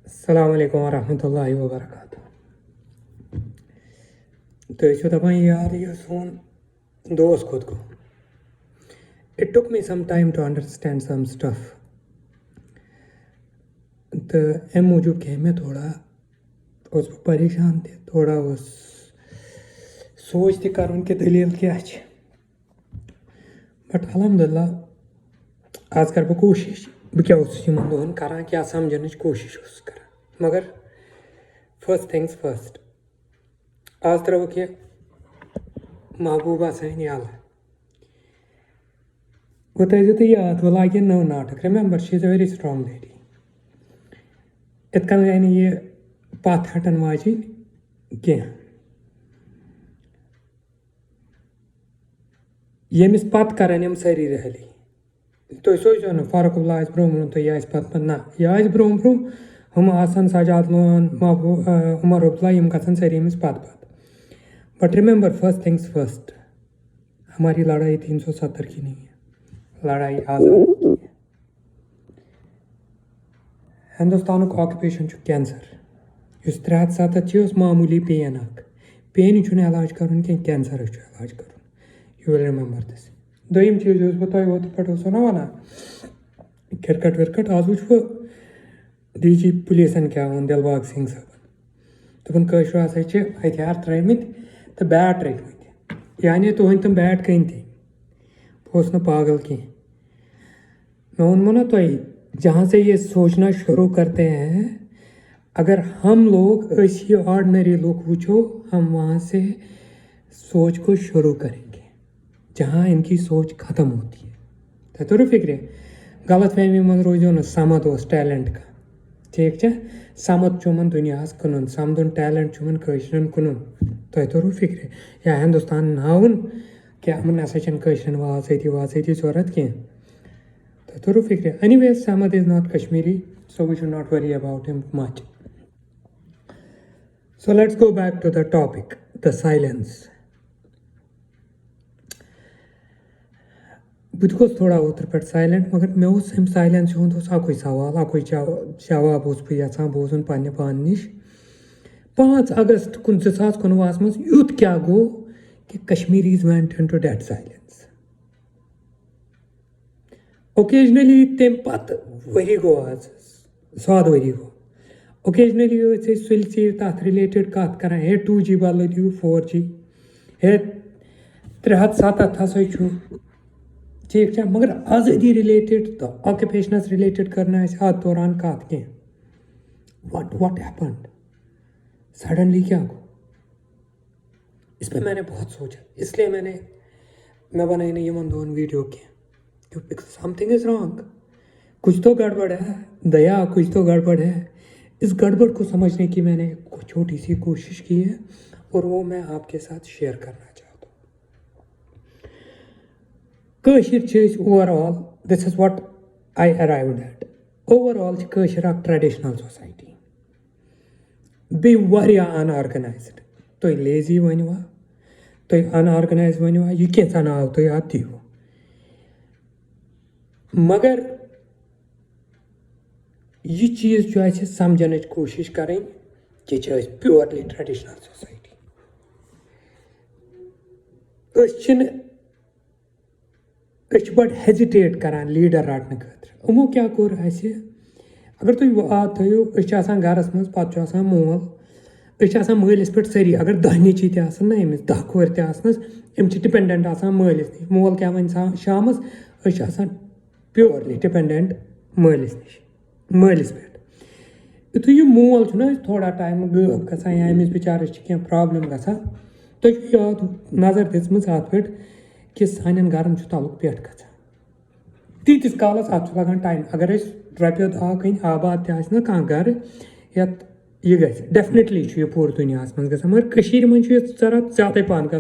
अस्सलाम वालेकुम वरहमतुल्लाहि वबरकातुह। तो ये दपान यार ये सोन दोस्त खुद को it took me some time to understand some stuff. तो अम मूजूब कह मैं थोड़ा उस परेशान थे, थोड़ा उस सोच थी कर उनके दलील क्या बट अल्हम्दुलिल्लाह आज कर बह कोशिश बह क्या दोहन करान क्या समझन कोशिश कर मगर फर्स्ट थिंग्स फर्स्ट आज त्रो कह महबूबा सन यल वो थो तो याद वो लागे नव नाटक remember she is a very strong lady इत कन गई ये पथ हटन वाजिन कह यमिस पत करान यम सारी रैली तुम सोचो ना फारूक अब्दुल्ला ब्रोह तो यह पत ना यह ब्रोह ब्रोह हम आसान सजाद लोन उमर अब्दुल्ला यम गसन सारी यमिस पत पत but remember first things first हमारी लड़ाई 370 की नहीं है, लड़ाई आज़ाद की है। हिंदुस्तान को ऑक्यूपेशन कैंसर इस 370 मामूली पेन पेन इलाज कर कैंसर इलाज कर यू विल रिमेंबर दिस दोम चीज बह तुम वो पे ना वन क्रिकेट विरकट आज वो DG पुलिसन क्या वो दिलबाग सिंह साहब दोपन हसा हथियार त्रमित तो बैट रखित यानी तुहद तुम बैट कन बह ना पागल कह मैं वनमो ना तो जहाँ से ये सोचना शुरू करते हैं अगर हम लोग ये ऑर्डनरी लोग वुचो हम वहाँ से सोच को शुरू करेंगे जहाँ इनकी सोच ख़त्म होती है तो फिक्र गलत फहमी मज रोजो ना समत उस टैलेंट का ठीक है समत चुमन दुनिया कुन समदुन टैलेंट चुमन कशरन कुन तो फिक्र या हिंदुस्तान नावन क्या अमन हसा वाजी जरूरत कह तो फिक्र anyways Samad is not Kashmiri so we should not worry about him much. So let's go back to the topic, the silence. बुझको थोड़ा उतर पे साइलेंट मगर मे हम साइलेंस अक सवाल अक जवाब यहां बोजन पे पान नश 5 अगस्त 2019 मज युत क्या गो कि Kashmiris went into dead silence occasionally तम पत वरी गो आज 100 वरी गो ओकेजनली सुल चीज तथ रिलेटेड कत कर हे 2G बदलू 4G हे 307 हसा ठीक है मगर आज़ादी रिलेटेड तो ऑक्यूपेशनस रिलेटेड करना अत दौरान कत कह व्हाट हैपेंड सडनली क्या गो इस पर मैंने बहुत सोचा इसलिए मैं बनाई नहीं यमन दोन वीडियो के समथिंग इज रॉन्ग कुछ तो गड़बड़ है दया कुछ तो गड़बड़ है इस गड़बड़ को समझने की मैंने छोटी सी कोशिश की है और वो मैं आपके साथ शेयर करना चाहता हूँ। कशिर overall this is what I arrived at overall कशिर ट्रेडिशनल सोसाइटी बे अनऑर्गनाइज्ड तो लेजी वनवा तो अनऑर्गनाइज वनवा यह क्या नाव तो आप दियो मगर यह चीज जो समझन कोशिश करें कि प्योरली ट्रेडिशनल सोसाइटी बड़ हेजिटेट करान लीडर रटने खतर यमो क्या कोर अगर तुम याद थो गरस मज पे मोल मालिस पे सारी अगर 10 नीची ना अमिस 10 खोर तम डिपेंडेंट मालिस नश मोल क्या वन शाम प्योरली डिपेंडेंट मालिस पे यु यह मोल थोड़ा टाइम गब ग या अमिस बेचारस क्या प्रॉब्लम ग तुम याद नजर दिम अत पे कि सान गरम तलुक पेट ग तीस कालस अत लगान टाइम अगर रुपये 10 कन आबाद ना कह गर ये ग डेफिनेटली यह पूरे दुनिया मज ग मगर मन जरा ज्यादा पहन ग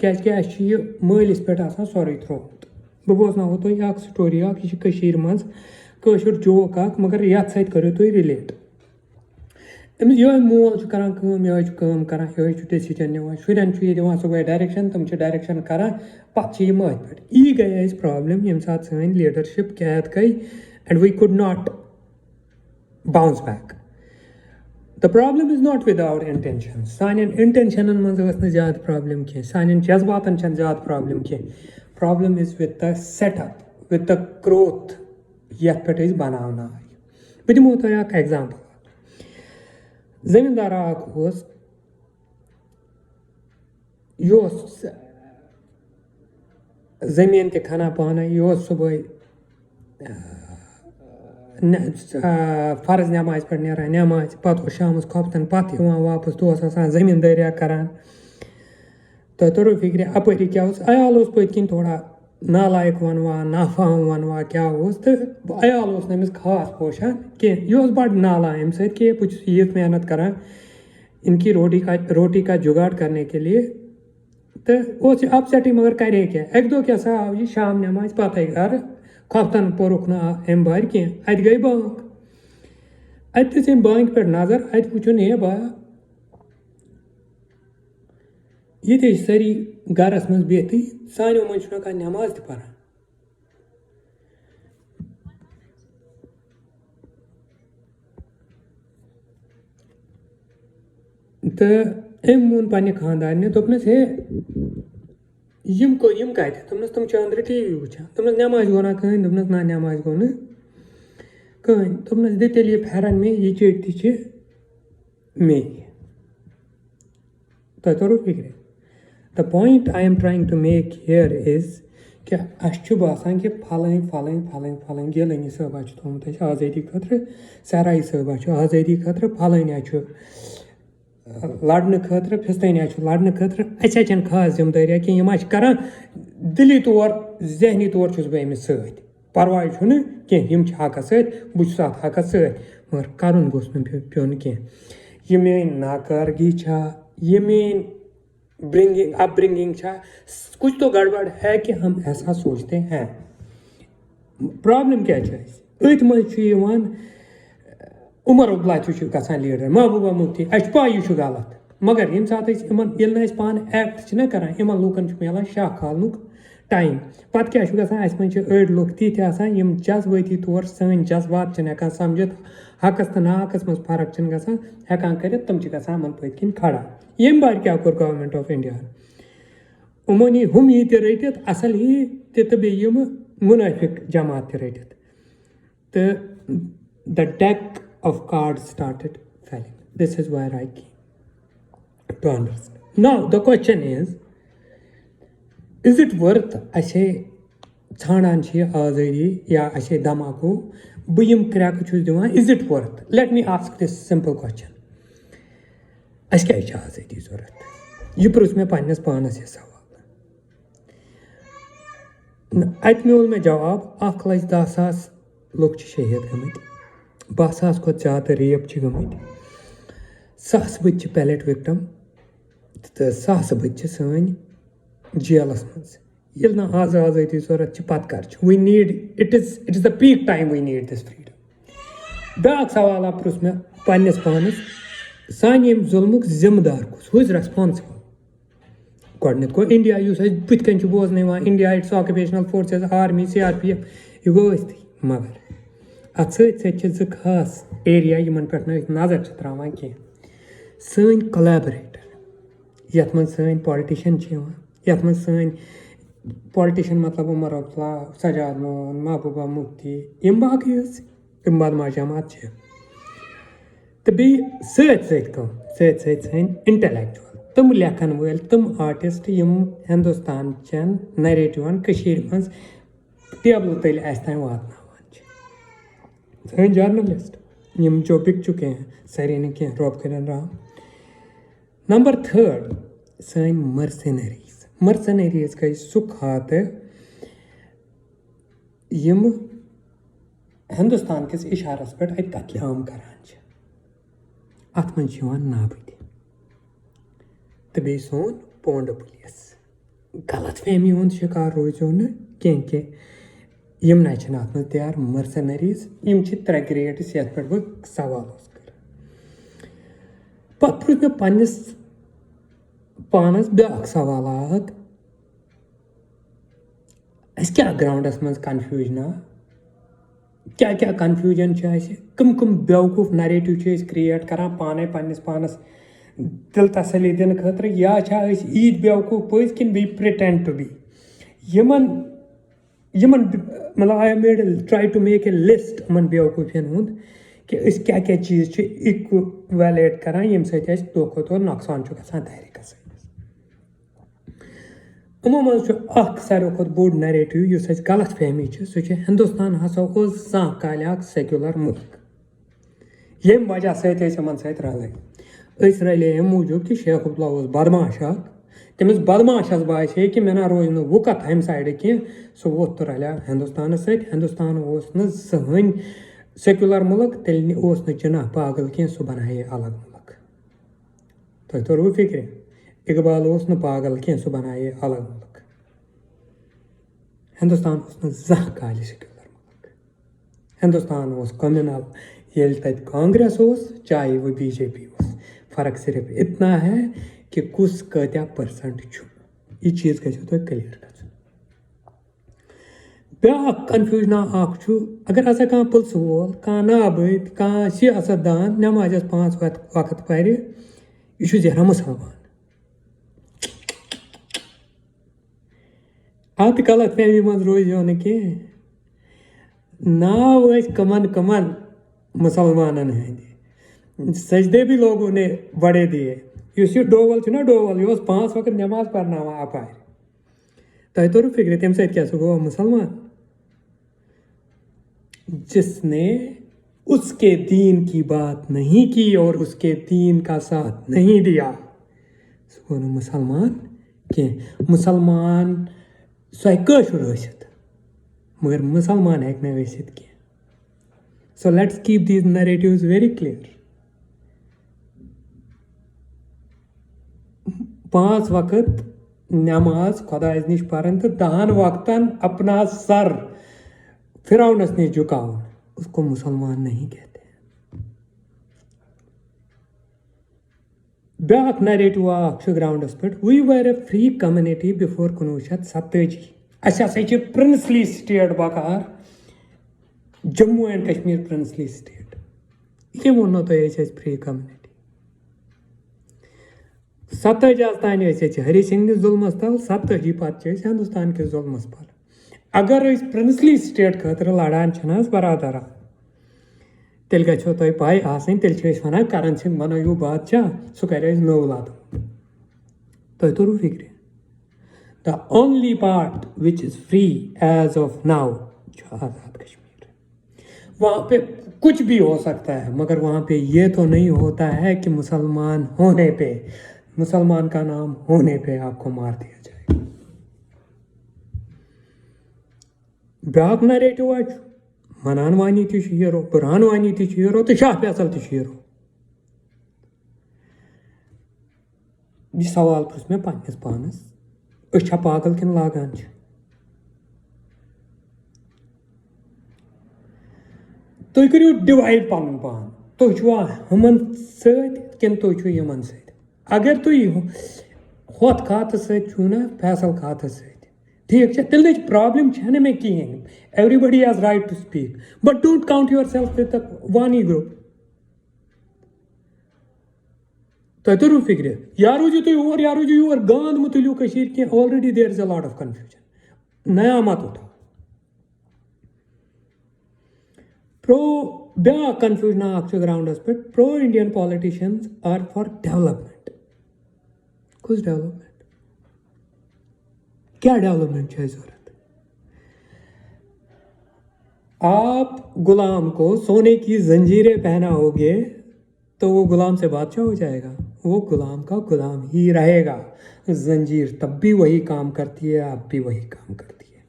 क्या मालिस पे सोरे त्रोमुत बह बोजनो तुम स्टोरी यह मजर जोक मगर ये सत करो तुम रिलेट अमिस ये मोल करान ये करान ये डिसीजन निवान शुरन दिवान सुबह डायरेक्शन तुम डायरेक्शन करान पे मत पे यी गई प्रॉब्लम ये सात सन लीडरशिप कैद गई and we could not bounce back The problem is not with our intentions. Sanin intentionan manz ٲs nہٕ زیادٕ problem کینٛہہ. Sanin جذباتن چھنہٕ زیادٕ problem کینٛہہ. Problem is with the setup, with the growth یتھ پٮ۪ٹھ أسۍ بناونہٕ آیہِ. بہٕ دِمو تۄہہِ اکھ ایگزامپل. زٔمیٖندار اکھ اوس یہِ اوس زٔمیٖن تہِ کھنان پانے. یہِ اوس صبحٲے فرض نٮ۪مازِ پٮ۪ٹھ نیران نٮ۪مازِ, پتہٕ اوس شامس کھۄفتن, پتہٕ یِوان واپس, دۄہس آسان زٔمیٖندٲریا کران. تۄہہِ توٚرو فِکرِ اپٲری کیٛاہ اوس. عیال اوس پٔتۍ کِنۍ تھوڑا نالایق ونوا, نافہم ونوا کیٛاہ اوس, تہٕ عیال اوس نہٕ أمِس خاص پوشان کینٛہہ. یہِ اوس بڑٕ نالا اَمہِ سۭتۍ کہِ بہٕ چھُس ییٖژ محنت کران इनकी रोटी का जुगाड़ करने के लिए. तो ओस अपसेटै मगर करे क्या. एक दो क्या सा आव ये शाम नमाज पते घर खफ्तन पोरुख ना एम बार क्या अत गई बांग. अत से बांग पर नजर अत वुचुन हे बा ये सारी गरस मज बेहती सानो मन का नमाज त पढ़ा. तो अम वोन पे खानदार दोपनस हे यम कत दोपनस तुम अंदर टीवी वुचान. दोपनस नमाज गो ना कहीं. दोपनस ना नमाज गो न कहीं. दोपनस दे तेल ये फेरन में ये चेट ती मे. तो तोरो फिक्र. The point I am trying to make here is कि अस बसान कि फलन फलन फलन फलन गिलनी साहबा थोमुत आज़ादी खतर, सराई साहबा आज़ादी खतर, फलन लड़ने खतर, फिस्तानिया लड़ने खतर. अस खास जिम्मेदारिया कि कर दिली तौर जहनी तौर छुस बह अमिस सत. परवाह कह हकस सत बहुत हकस सत मगर कर गोस पेन कह. यह मेन नाकारगी ये मेन अपब्रिंगिंग कुछ तो गड़बड़ है कि हम ऐसा सोचते हैं. प्रॉब्लम क्या अथ मज उमर अब्दुल्ला ग लीडर, महबूबा मुफ्ती. अस पा यह गलत मगर ये सात पान एक्ट करान इन लूकन मिलान शाह खालन टाइम. पत क्या अस मज अड़ लुक तिथ जज्बाती तौर सन जज्बात हेकान समझित, हकस तो नाहकस मज फर्क हेकान कर तम गन पत किन खड़ा. ये बार क्या कोर गवर्नमेंट ऑफ इंडिया उमो नी हम यह रटित असल ही तो बे मुनाफिक जमात रटित. तो the deck of cards started falling. This is where I came to understand. Now the question is it worth असे छानान आज़ादी या असे धमाको बह यम क्रैक छुस दिवान, is it worth? Let me ask this simple question. अस क्या आज़ादी जरूरत? यह पृछ मे पन्नस पानस यह सवाल. अत मोल मे जवाब 1,10,000 लोग शहीद गमत, 10,000 खुद ज्यादा रेप गमत, 100 बच्चे पैलेट विक्टम, तो 100 बच्चे सन जेलस मज. ये ना आज आज़ादी जरूरत पत कर. We need it is the peak time we need this freedom. Back सवाल पृछ मे पन्नस पानस सान यम जुल्मुक जिम्मेदार कुस, हु इज रेस्पॉन्सिबल. गोडनेथ गो इंडिया बुत कन बोजन India it's occupational forces, army, CRPF यह गो मगर अत ज खास एरिया यमन पे नजर त्रावान कह. सन कोलैबोरेटर यथ मन सन पॉलिटिशियन यथ मन सन पॉलिटिशियन मतलब उमर अब्दुल्ला, सजाद मोहन, महबूबा मुफ्ती, यम बाकी यम बदमा जमात. तो बे सन इंटेलेक्चुअल तम लेखन वल तम आर्टिस्ट यम हिंदुस्तान चन नरेटिवन कशीर मज टेबल तल तान वातनावान. सन जर्नलिस्ट यम जो बिक चुके हैं सारे ने कह रॉब करन राम. नंबर 3 सन मर्सनरीज गई सु खात यम हिंदुस्तान किस इशारस पे कत्लेआम करान. अत मन नाबद तो बे सोन पोंड पुलिस गलत फहमी हूं शिकार रोजो न कह यम ना अत मज तैयार मर्सनरीज. यम 3 ग्रेड्स ये पे बह सवाल कर. पत पृछ मे पन्नस पानस ब्याक सवाल अस क्या ग्राउंडस मज कन्फ्यूजन क्या क्या कन्फ्यूजन कम कम बेवकूफ नरेटिव क्रिएट करान पाने पन्निस पानस दिल तसली दिन खतर या ईद बेवकूफ पज कि बी प्रिटेंड टू बी यमन यमन मतलब I made try to make a list यमन बेवकूफियन हुंद कि क्या क्या चीज़ इक्वलेट करान यम सत दो खो दो नुकसान गसान तहरीकस यमो मज सारे खुद बोड़ नरेटिव उस गलत फहमी सह हिंदुस्तान हसा ज़ां काल सेक्युलर मुल्क यम वजह सत रले रले अम मूजूब कि शेख अब्दुल्ला बदमाश तमिस बदमाशस बासे कि मे ना रोज वुकत हम साइड कह सह वोत तो रलिया हिंदुस्तान हिंदुस्तान जहन सेक्युलर मुल्क तेल जिना पागल कह सह बनाए अलग मुल्क तुम तोरव फिक्र इकबाल पागल कह सह बनाए अलग मुल्क हिंदुस्तान ज़ां काल सेक्युलर मुल्क हिंदुस्तान कम्युनल ये तत कांग्रेस चाहे वो बीजेपी फर्क सिर्फ इतना है कि कुस क्या परसेंट यह चीज़ गो तो क्लियर ब्या कन्फ्यूजन अगर हसा कह पुलस वोल कह नाबद कह सियासतदान नमाज 5 वक्त पर यह जहरा मुसलमान अत गलत फहमी मज रोजो न नाव कमन कमन मुसलमान हंद सजदे भी लोगों ने बड़े दिए इस डोवल ना डोवल यह 5 वक्त नमाज पढ़ना अपार तुम तोर फिक्र तम क्या गो मुसलमान जिसने उसके दीन की बात नहीं की और उसके दीन का साथ नहीं दिया सो मुसलमान कह मुसलमान सह मगर मुसलमान हेक कह so let's keep these narratives very clear 5 वक्त नमाज खुदाइस निश पढ़न तो 10 वक्तन अपना सर फिरौनस निश झुकावन उसको मुसलमान नहीं कहते। ब्याक नरेटिव ग्राउंडस पे we were a free community before 1987 princely state बकार Jammu and Kashmir princely state ये वो तो फ्री कम्युनिटी 70 तान हरी सिंह जुल्मस तल 70 पे हिंदुस्तान किस जुल्मस पर अगर प्रिंसली स्टेट खतर लड़ान बरादर तेल गो तुम पाई आसन तेल वन करण सिंह बनो बादशाह सह कर नौ लाद तुम तोर फिक्र the only part which is free as of now Azad Kashmir वहाँ पे कुछ भी हो सकता है मगर वहाँ पे ये तो नहीं होता है कि मुसलमान होने पे मुसलमान का नाम होने पे आपको मार दिया जाए। ब्याक नरेटिव मनान वानी हीरो बुरहान वानी हीरो तो शाह फैसल हीरो यह सवाल पुछ मे पन्निस पानस अ पागल किन लागान तुम करो डिवाइड पन पान तुम हमन सिन तुम यमन सत अगर तुम होत खात सना फैसल खात ठीक है तेल प्रॉब्लम मे कहें everybody has right to speak but don't count yourself with वानी ग्रुप तुम तोर फिक्र या रोजो तुम या रोजो योर गांध मत तुलियो कह already there is a lot of confusion नया मत उठाओ प्रो ब्या कन्फ्यूजन ग्राउंडस पे pro Indian politicians are for development कुछ डेवलपमेंट क्या डेवलपमेंट है जरूरत आप गुलाम को सोने की जंजीरें पहनाओगे तो वो गुलाम से बादशाह हो जाएगा वो गुलाम का गुलाम ही रहेगा जंजीर तब भी वही काम करती है अब भी वही काम करती है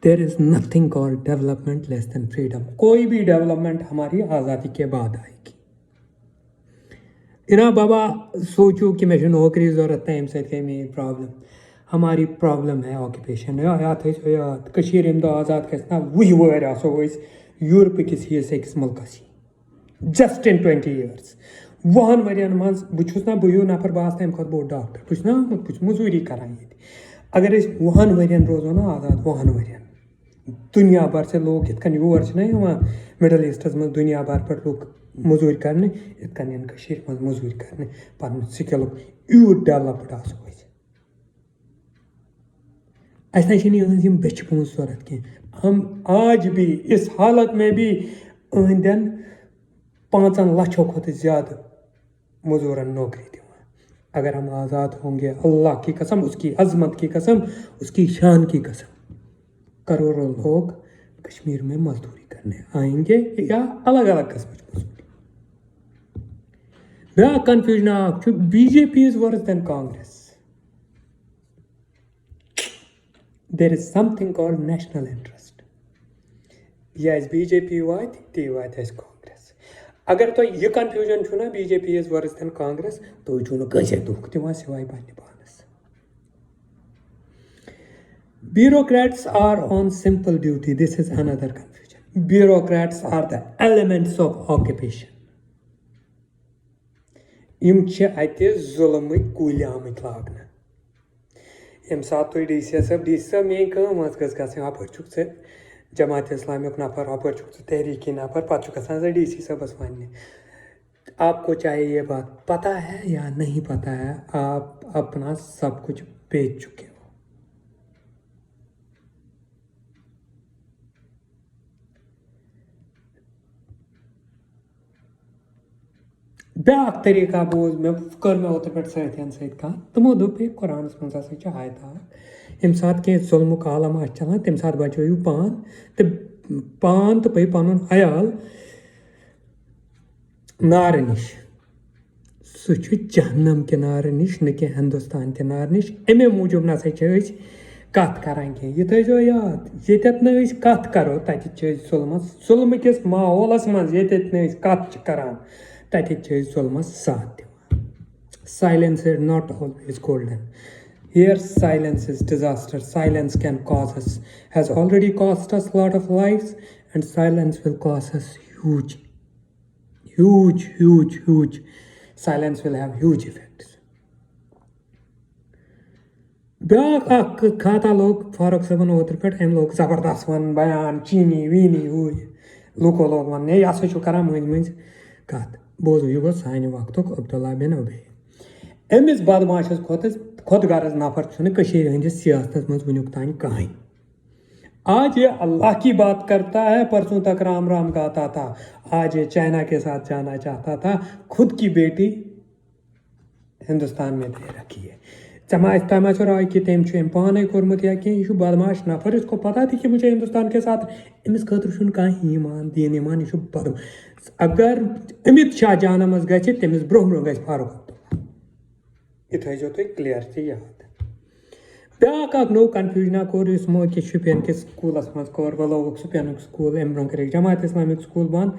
there is nothing called development less than freedom कोई भी डेवलपमेंट हमारी आज़ादी के बाद आएगी इना बाबा सोचू कि मे नौकरी जरूरत है अम सत मे प्रॉब्लम हमारी प्रॉब्लम है ऑक्यूपेशन याद कशीर यम दह आज़ाद गना वह वर आसो यूरोप किस हिस्स मुल्कस जस्ट इन 20 years 10 वरियन मज बहुत बहू नफर बस तम खुद बोड़ डॉक्टर बह मजूरी करान अगर 10 वरियन रोजो ना आज़ाद 10 वरियन दुनिया भर से लोग इत योर मिडल ईस्टस मज दुनिया भर पे लोग मजूर करने इत मज मजूर करने पन स्किल यूत डेवलप्ड आसो बेच पोस जरूरत कह हम आज भी इस हालत में भी अहंदन 5 लाखों खुद ज्यादा मजूरन नौकरी दिवान। अगर हम आज़ाद होंगे अल्लाह की कसम, उसकी अजमत की कसम, उसकी शान की कसम, करोड़ों लोग कश्मीर में मजदूरी करने आएंगे या अलग अलग किस्म की मजदूरी। ब्या confusion BJP is worse than Congress. There is something called national interest. Yes, BJP वात ती वात कांग्रेस। अगर तो ये कन्फ्यूजन छु ना BJP is worse than Congress तो छु न कैसे दुख दिवान सिवाय पन्ने पानस। Bureaucrats are on simple duty. This is another confusion. Bureaucrats are the elements of occupation. यम छ अते जुल्म कुल आमत लागना। यम सात तो DC साहब मेन कम गस अपर जमात इस्लामिक नफर अपर तहरीकी नफर पे DC साहबस वन। आपको चाहे ये बात पता है या नहीं पता है, आप अपना सब कुछ बेच चुके हो। ब्याक तरीका बोज मे कर मे ओत पे सतियन सत कह तमो दोप कुरान मज आयत यम सात कह जुल्म आलम आ चलान तम सात बचो पान तो पे पन अयाल नार नश सह जहन्नम के नार नश न कि हिंदुस्तान के नार नश। अमे मूजूब नसा कत करान कह यह थो याद ये कत करो तत जुल्म किस माहौलस मज ये कत करान तत जुल्मस साथ दिवान। Silence is not always golden. Here silence is disaster. Silence can cause us, has already cost us a lot of lives, and silence will cause us huge. Silence will have huge effects. Back खाता लोग फारूक साहबन ओतर पे अम लोग जबरदस्त one बयान चीनी weeny who लुको लोग one यह हसा कर मज कत बोजू यह गो सान वक्त अब्दुल्ला बिन उबे। अमिस बदमाशस खुद गर्ज नफर हंदिस सियासत मज वनुक तान कहीं। आज ये अल्लाह की बात करता है, परसों तक राम राम गाता था, आज ये चाइना के साथ जाना चाहता था, खुद की बेटी हिंदुस्तान में दे रखी है। तमा राय कि तम पान कोर्मुत या कह यह बदमाश नफर, इसको पता थी कि मुझे हिंदुस्तान के साथ अमिस खतर कह ईमान दीन ईमान यह बद। अगर अमित शाह जाना मज ग तमिस ब्रोह ब्रोह ग फारूक अब्दुल्ला। यह थो तुम क्लियर याद। ब्याक नो कन्फ्यूजन कोर इस मौके शुपियन के स्कूलस मज कोर लोग शुपियन स्कूल अम ब्रोह कर जमात इस्लामिक स्कूल बंद।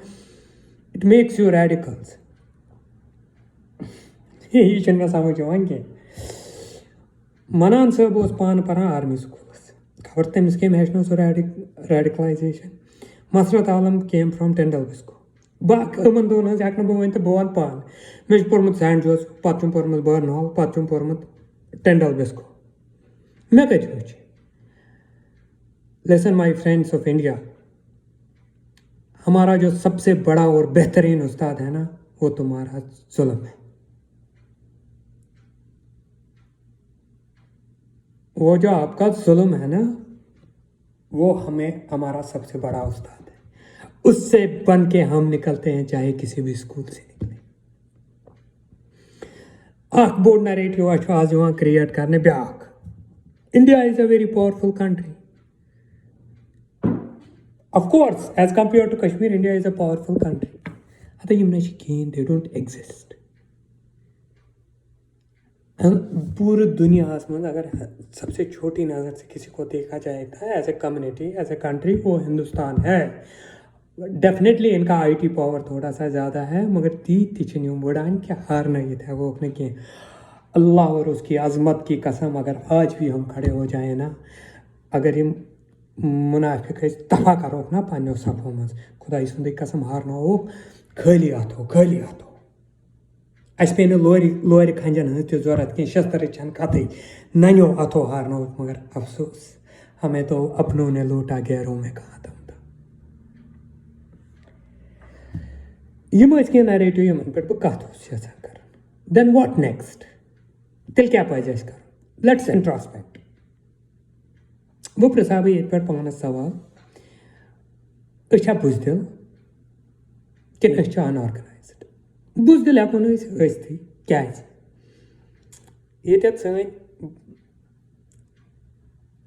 It makes you radicals. यह मे समझ कह मनान साहब पान पान आर्मी स्कूलस खबर तमिस कम हेचनो सो radicalisation. Masrat Alam came from टेंडल बिस्को। बन दोन हेक बह वन तो बह वन पान मे पोर्मुत सेंट जोसेफ पे पोर्मुत बर्नहॉल पे पोर्मुत टेंडल बिस्को। मे कत वो। Listen my friends of India, हमारा जो सबसे बड़ा और बेहतरीन उस्ताद है ना वो तुम्हारा जुल्म है। वो जो आपका जुल्म है ना वो हमें हमारा सबसे बड़ा उस्ताद है। उससे बन के हम निकलते हैं चाहे किसी भी स्कूल से निकले। बोर्ड नरेटिव आज क्रिएट करने back. India is a very powerful country. Of course, as compared to Kashmir, India is a powerful country. I think they don't exist. पूरी दुनिया में अगर सबसे छोटी नज़र से किसी को देखा जाएगा as a community as a country वो हिंदुस्तान है। डेफिनेटली इनका IT पावर थोड़ा सा ज़्यादा है मगर ती बुढ़ान क्या हार नहीं था वो अपने कि अल्लाह और उसकी अजमत की कसम अगर आज भी हम खड़े हो जाए ना, अगर ये मुनाफिक दफा करो ना पन्नो सफों मज खुदा सुंद कसम हारना हो खाली अथो अस पे लोर खंजन हज जरूरत कह शस्त्र कत नन्यो अथो हारनो मगर अफसोस हमें तो अपनों ने लूटा गैरों में कहाँ दम था। यम ٲسۍ कینٛہہ नैरेटिव यमन पे बह कथ ओसुस यछान करन। Then what next? तेल क्या पज अस करन? Let's introspect. वो प्रसाब ये पे पानस सवाल अच्छा बुजदिल कि अच्छा अनऑर्गेनाइज्ड। बुजदिल हेको न ٲسۍتھٕے क्याज येत सैन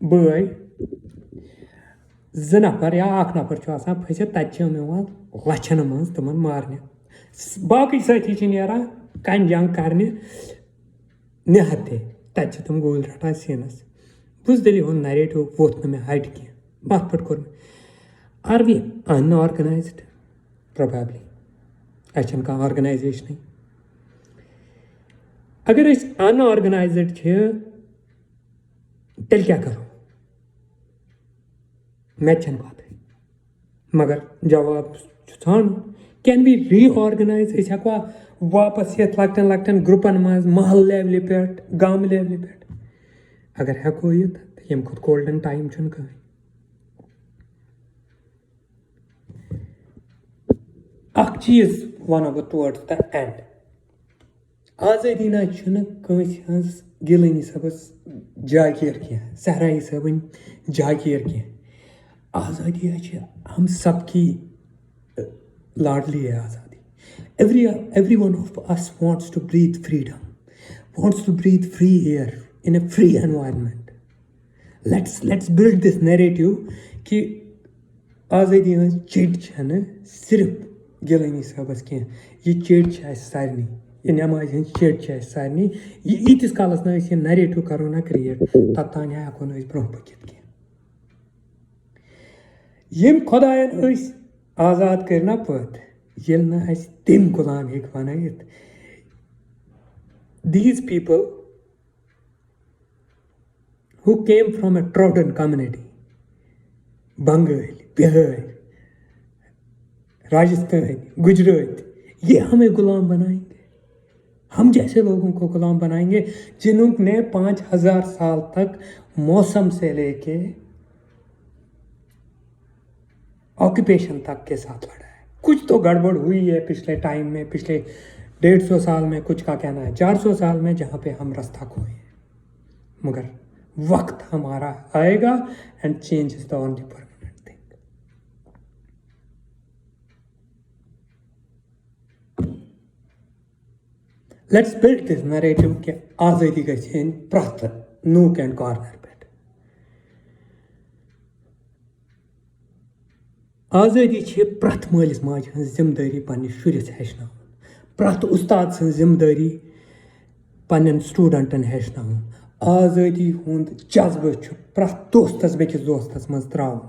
बय ज नफर या अख नफर फसित तम लछन मज तमन मारने बाकी साथी नेरान कन जंग करने निहत्ते तम गोल रटान सीनस। बुजदिल हुंद नैरेटिव वोत मे हट कह पत पे कोर आर वी अनऑर्गेनाइज्ड? प्रोबेबली अच्छन कह ऑर्गेनाइजेशन। अगर अनऑर्गेनाइज्ड तेल क्या करो मे पत मगर जवाब ठान कैन वी रीऑर्गेनाइज? हेको वापस ये लकटन लकटन ग्रुपन मज महल लेवल पे गाम लेवल पे अगर हेको ये यम खुद गोल्डन टाइम कहीं। अख चीज वनो बह टुवर्ड्स द एंड आजादी ना कंस गिलानी सबस जागीर कह सहराई सबन जागीर कह। आज़ादी हम सबकी लाडली है आज़ादी। Every one of us wants to breathe freedom, wants to breathe free air in a free environment. Let's build this narrative कि आज़ादी हज चिट सिर्फ गिलानी सबस कह ये चिट सारे ये नमाज हज चिट सारे ये ईतिस कालस ना ये नैरेटिव करो ना क्रिएट तत्तान हेको न ब्रोह पकित कह। यम खुदायन आज़ाद करना पत येल ना तम गुलाम हेक बनत। These people who came from a trodden community, Bengal, Bihar, Rajasthan, Gujarat, ये हमें गुलाम बनाएंगे। हम जैसे लोगों को गुलाम बनाएंगे जिन्होंने 5000 साल तक मौसम से लेके ऑक्यूपेशन तक के साथ लड़ा है। कुछ तो गड़बड़ हुई है पिछले टाइम में, पिछले 150 साल में, कुछ का कहना है 400 साल में, जहाँ पे हम रास्ता खोए हैं। मगर वक्त हमारा आएगा and change is the only permanent thing. Let's build this narrative कि आज़ादी गई प्रथ नूक एंड कॉर्नर पे। आज़ादी प्रथ मालिस माज जिम्मेदारी पन्निस शुरिस हेचन, प्रथ उस्ताद सं जिम्मेदारी पन्न स्टूडेंटन हेचन। आज़ादी हुंद जज्बे प्रथ दोस्तस बेकिस दोस्तस मज त्रावन।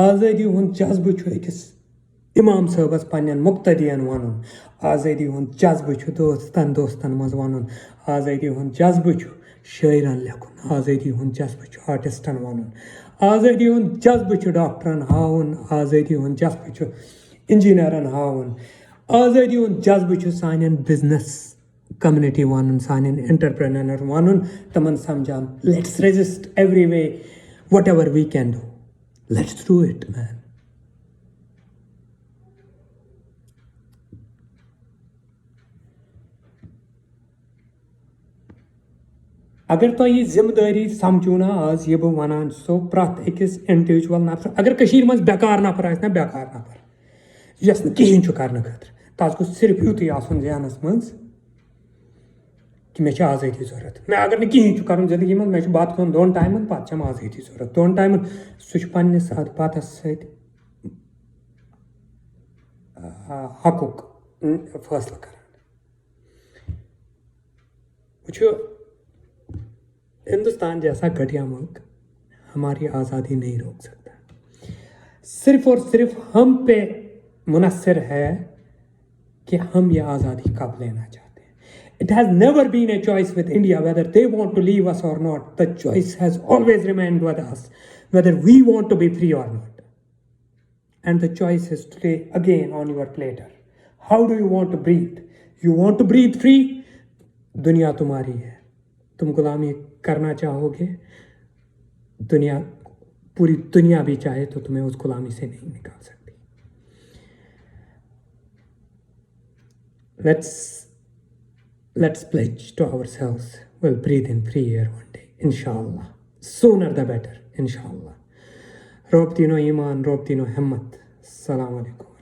आज़ादी हुंद जज्बे अकिस इमाम साहबस पन्न मुक्तदियन वनुन। आज़ादी हुंद जज्बे दोस्तन दोस्तन मज वनुन। आज़ादी हुंद जज्बे शायरन लेखुन। आज़ादी हुंद जज्बे आर्टिस्टन वनुन। आज़ादी हुंद जज्बे डॉक्टरन हावन। आज़ादी हुंद जज्बे इंजीनियरन हावन। आज़ादी हुंद जज्बे सान बिजनेस कम्युनिटी वन, सान एंटरप्रेन्योर वन, तमन समझान let's resist every way whatever we can do, let's do it man. अगर तो ये जिम्मेदारी समझो ना आज ये बह वन सो प्रथ अकिस इंडिविजुअल नफर अगर कशीर मज बेकार नफर आना बेकार नफर यस कहें कर खतर तस गो सिर्फ युत आसन जहनस मज कि मे आज़ादी जरूरत। मैं अगर कहें कर जिंदगी मज मे बात कर 2 टाइमन पे आज़ादी जरूरत 2 टाइमन सह पन्निस बतस सत हकुक फैसला कर। वो हिंदुस्तान जैसा घटिया मुल्क हमारी आज़ादी नहीं रोक सकता। सिर्फ और सिर्फ हम पे मुनसर है कि हम ये आज़ादी कब लेना चाहते हैं। It has never been a choice with India whether they want to leave us or not. The choice has always remained with us whether we want to be free or not. And the choice is today again on your platter. How do you want to breathe? You want to breathe free? दुनिया तुम्हारी है, तुम गुलामी करना चाहोगे, दुनिया पूरी दुनिया भी चाहे तो तुम्हें उस गुलामी से नहीं निकाल सकती। Let's pledge to ourselves we'll breathe in free air one day, inshallah. Sooner the better, inshallah. Rob dino iman, rob dino himmat. Assalamu alaikum.